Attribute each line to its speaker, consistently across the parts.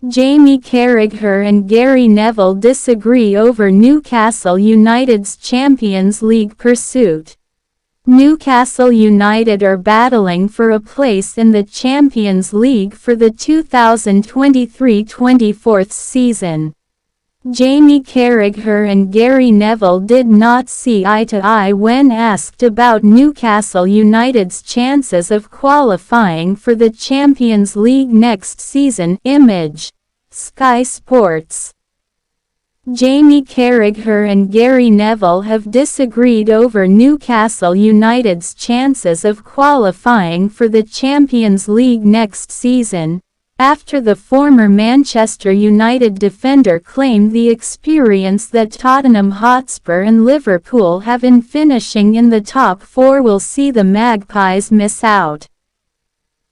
Speaker 1: Jamie Carragher and Gary Neville disagree over Newcastle United's Champions League pursuit. Newcastle United are battling for a place in the Champions League for the 2023-24 season. Jamie Carragher and Gary Neville did not see eye to eye when asked about Newcastle United's chances of qualifying for the Champions League next season. Image: Sky Sports. Jamie Carragher and Gary Neville have disagreed over Newcastle United's chances of qualifying for the Champions League next season, after the former Manchester United defender claimed the experience that Tottenham Hotspur and Liverpool have in finishing in the top four will see the Magpies miss out.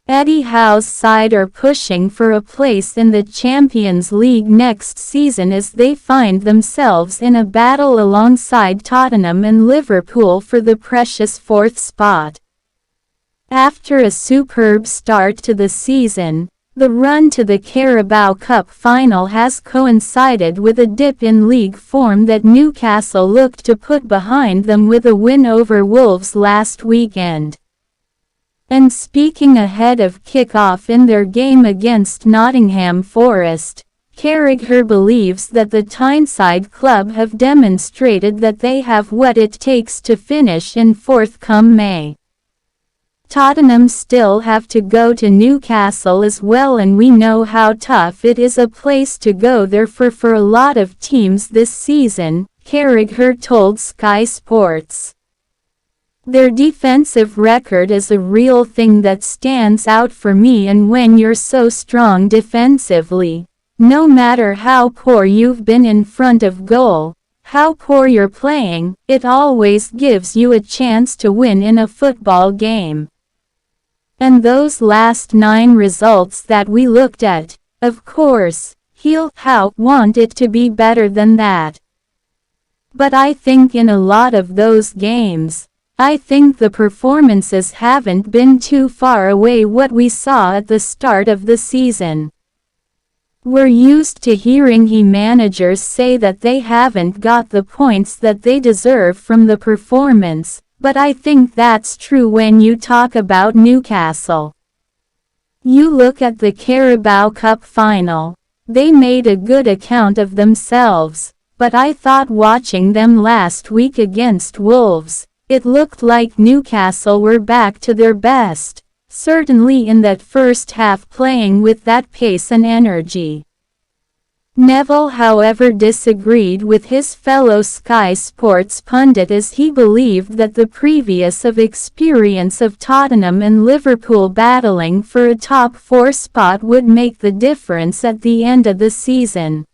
Speaker 1: Eddie Howe's side are pushing for a place in the Champions League next season as they find themselves in a battle alongside Tottenham and Liverpool for the precious fourth spot. After a superb start to the season, the run to the Carabao Cup final has coincided with a dip in league form that Newcastle looked to put behind them with a win over Wolves last weekend. And speaking ahead of kick-off in their game against Nottingham Forest, Carragher believes that the Tyneside club have demonstrated that they have what it takes to finish in fourth come May. Tottenham still have to go to Newcastle as well, and we know how tough it is a place to go there for a lot of teams this season, Carragher told Sky Sports. Their defensive record is a real thing that stands out for me, and when you're so strong defensively, no matter how poor you've been in front of goal, how poor you're playing, it always gives you a chance to win in a football game. And those last 9 results that we looked at, of course, Howe want it to be better than that. But I think in a lot of those games, I think the performances haven't been too far away what we saw at the start of the season. We're used to hearing managers say that they haven't got the points that they deserve from the performance, but I think that's true when you talk about Newcastle. You look at the Carabao Cup final, they made a good account of themselves, but I thought watching them last week against Wolves, it looked like Newcastle were back to their best, certainly in that first half, playing with that pace and energy. Neville, however, disagreed with his fellow Sky Sports pundit as he believed that the previous experience of Tottenham and Liverpool battling for a top 4 spot would make the difference at the end of the season.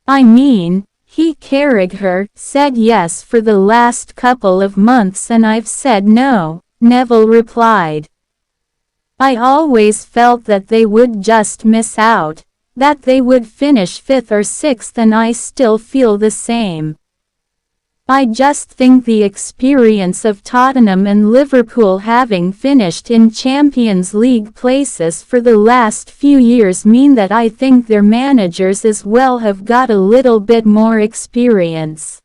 Speaker 1: I mean, Carragher said yes for the last couple of months and I've said no, Neville replied. I always felt that they would just miss out, that they would finish 5th or 6th, and I still feel the same. I just think the experience of Tottenham and Liverpool having finished in Champions League places for the last few years mean that I think their managers as well have got a little bit more experience.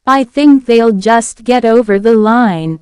Speaker 1: I think they'll just get over the line.